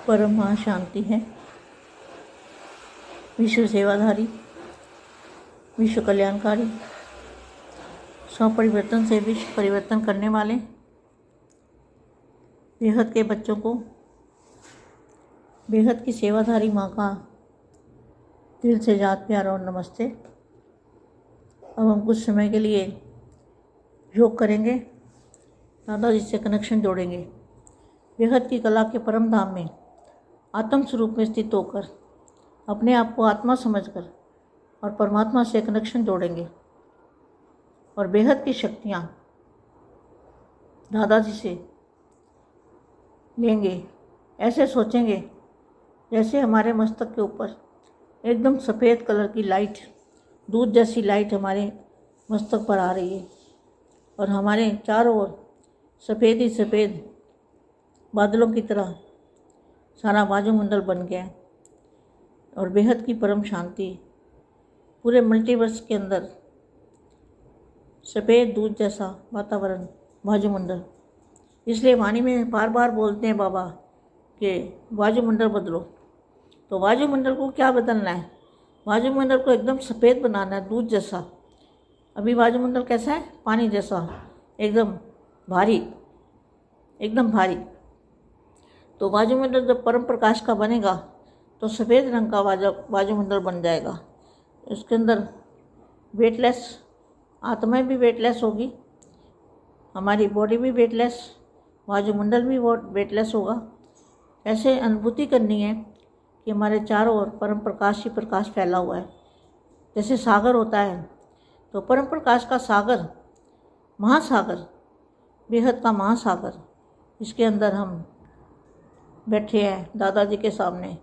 परम महाशांति है, विश्व सेवाधारी, विश्व कल्याणकारी, स्वपरिवर्तन से विश्व परिवर्तन करने वाले बेहद के बच्चों को बेहद की सेवाधारी माँ का दिल से याद प्यार और नमस्ते। अब हम कुछ समय के लिए योग करेंगे, दादाजी से कनेक्शन जोड़ेंगे। बेहद की कला के परम धाम में आत्म स्वरूप में स्थित होकर अपने आप को आत्मा समझकर और परमात्मा से कनेक्शन जोड़ेंगे और बेहद की शक्तियाँ दादाजी से लेंगे। ऐसे सोचेंगे जैसे हमारे मस्तक के ऊपर एकदम सफ़ेद कलर की लाइट, दूध जैसी लाइट हमारे मस्तक पर आ रही है और हमारे चारों ओर सफ़ेद ही सफ़ेद बादलों की तरह सारा वायुमंडल बन गया और बेहद की परम शांति पूरे मल्टीवर्स के अंदर सफ़ेद दूध जैसा वातावरण, वायुमंडल। इसलिए वाणी में बार बार बोलते हैं बाबा कि वायुमंडल बदलो। तो वायुमंडल को क्या बदलना है? वायुमंडल को एकदम सफ़ेद बनाना है, दूध जैसा। अभी वायुमंडल कैसा है? पानी जैसा, एकदम भारी, एकदम भारी। तो वायुमंडल जब परम प्रकाश का बनेगा तो सफ़ेद रंग का वायुमंडल बन जाएगा। इसके अंदर वेटलेस आत्माएं भी वेटलेस होगी, हमारी बॉडी भी वेटलेस, वायुमंडल भी वेटलेस होगा। ऐसे अनुभूति करनी है कि हमारे चारों ओर परम प्रकाश ही प्रकाश फैला हुआ है। जैसे सागर होता है तो परम प्रकाश का सागर, महासागर, बेहद का महासागर, इसके अंदर हम बैठे हैं दादाजी के सामने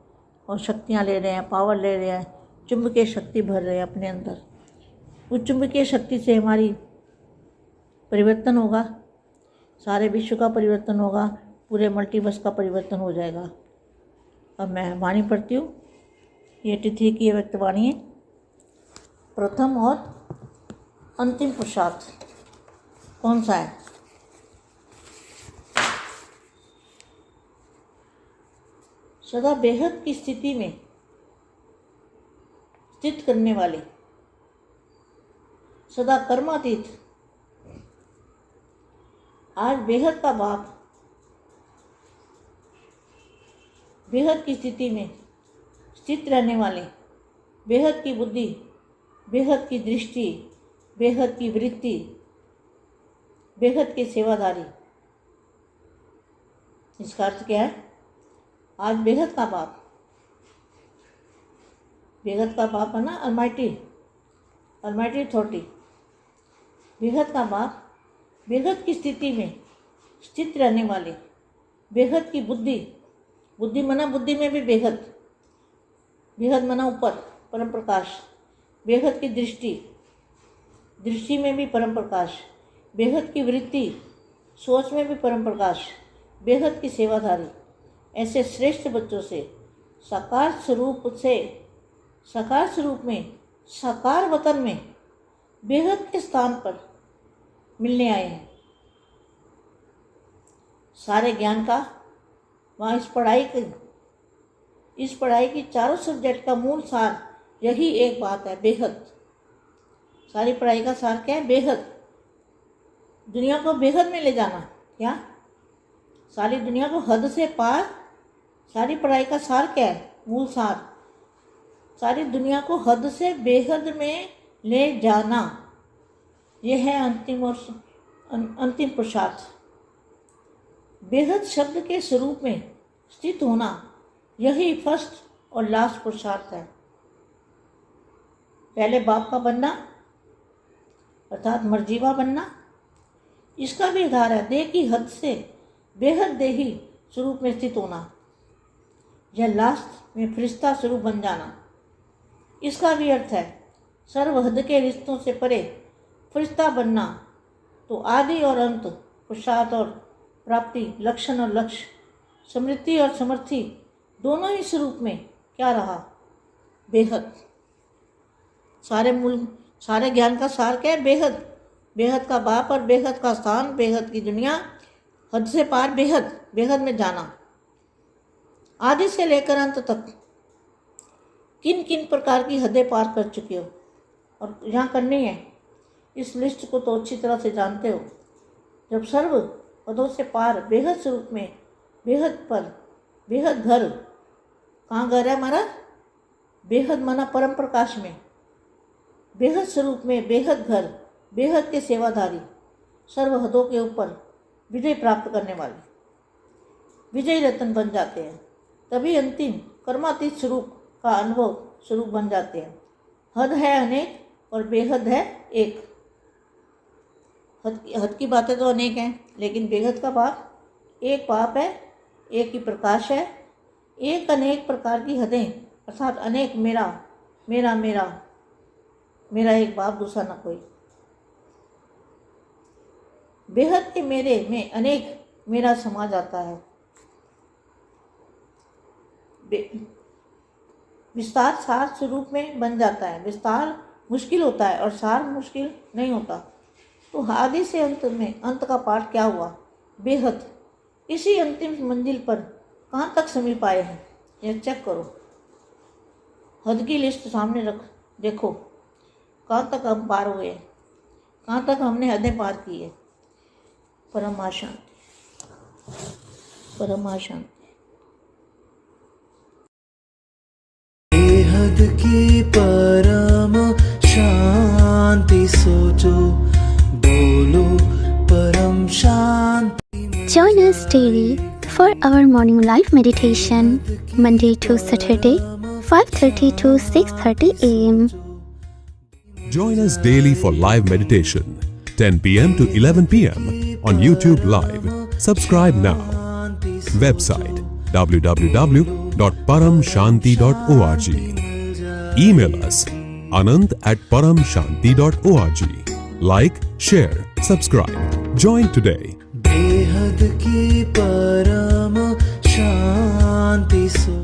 और शक्तियाँ ले रहे हैं, पावर ले रहे हैं, चुंबकीय शक्ति भर रहे हैं अपने अंदर। उस चुंबकीय शक्ति से हमारी परिवर्तन होगा, सारे विश्व का परिवर्तन होगा, पूरे मल्टीवर्स का परिवर्तन हो जाएगा। अब मैं वाणी पढ़ती हूँ। ये तिथि की व्यक्त वाणी है। प्रथम और अंतिम पुरुषार्थ कौन सा है? सदा बेहद की स्थिति में स्थित करने वाले, सदा कर्मातीत, आज बेहद का बाप बेहद की स्थिति में स्थित रहने वाले, बेहद की बुद्धि, बेहद की दृष्टि, बेहद की वृत्ति, बेहद के सेवाधारी। इसका अर्थ क्या है? आज बेहद का बाप, बेहद का बाप है ना, अलमाइटी अथॉरिटी। बेहद का बाप बेहद की स्थिति में स्थित रहने वाले, बेहद की बुद्धि, बुद्धि मना बुद्धि में भी बेहद, बेहद मना ऊपर परम प्रकाश, बेहद की दृष्टि, दृष्टि में भी परम प्रकाश, बेहद की वृत्ति, सोच में भी परम प्रकाश, बेहद की सेवाधारी। ऐसे श्रेष्ठ बच्चों से साकार स्वरूप में, साकार वतन में, बेहद के स्थान पर मिलने आए हैं। सारे ज्ञान का वहाँ इस पढ़ाई की चारों सब्जेक्ट का मूल सार यही एक बात है, बेहद। सारी पढ़ाई का सार क्या है? बेहद। दुनिया को बेहद में ले जाना। क्या? सारी दुनिया को हद से पार। सारी पढ़ाई का सार क्या है? मूल सार सारी दुनिया को हद से बेहद में ले जाना। यह है अंतिम पुरुषार्थ। बेहद शब्द के स्वरूप में स्थित होना, यही फर्स्ट और लास्ट पुरुषार्थ है। पहले बाप का बनना अर्थात मर्जीवा बनना, इसका भी आधार है देह की हद से बेहद देही स्वरूप में स्थित होना। यह लास्ट में फरिश्ता स्वरूप बन जाना, इसका भी अर्थ है सर्वहद के रिश्तों से परे फरिश्ता बनना। तो आदि और अंत, पुरुषार्थ और प्राप्ति, लक्षण और लक्ष्य, समृद्धि और समर्थि, दोनों ही स्वरूप में क्या रहा? बेहद। सारे ज्ञान का सार क्या है? बेहद। बेहद का बाप और बेहद का स्थान, बेहद की दुनिया, हद से पार बेहद, बेहद में जाना। आदि से लेकर अंत तक किन किन प्रकार की हदें पार कर चुके हो और यहाँ करनी है। इस लिस्ट को तो अच्छी तरह से जानते हो। जब सर्व पदों से पार बेहद स्वरूप में, बेहद पर, बेहद घर, कहाँ घर है हमारा? बेहद माना परम प्रकाश में, बेहद स्वरूप में, बेहद घर, बेहद के सेवाधारी, सर्व हदों के ऊपर विजय प्राप्त करने वाले विजय रत्न बन जाते हैं। तभी अंतिम कर्मातीत स्वरूप का अनुभव स्वरूप बन जाते हैं। हद है अनेक और बेहद है एक। हद की बातें तो अनेक हैं, लेकिन बेहद का पाप एक पाप है, एक ही प्रकाश है। एक अनेक प्रकार की हदें अर्थात अनेक मेरा मेरा मेरा मेरा एक बाप दूसरा न कोई। बेहद के मेरे में अनेक मेरा समा जाता है। विस्तार सार स्वरूप में बन जाता है। विस्तार मुश्किल होता है और सार मुश्किल नहीं होता। तो आदि से अंत में अंत का पाठ क्या हुआ? बेहद। इसी अंतिम मंजिल पर कहाँ तक समीप आए हैं यह चेक करो। हद की लिस्ट सामने रख, देखो कहाँ तक हम पार हुए हैं, कहाँ तक हमने हदें पार की है। परम शांति, परम शांति। बेहद की परम शांति सोचो, बोलो परम शांति। Join us daily for our morning live meditation, Monday to Saturday, 5:30 to 6:30 a.m. Join us daily for live meditation, 10 p.m. to 11 p.m. on YouTube Live. Subscribe now. Website www.paramshanti.org. Email us anand@paramshanti.org. Like, share, subscribe. Join today. बेहद की परम शांति सो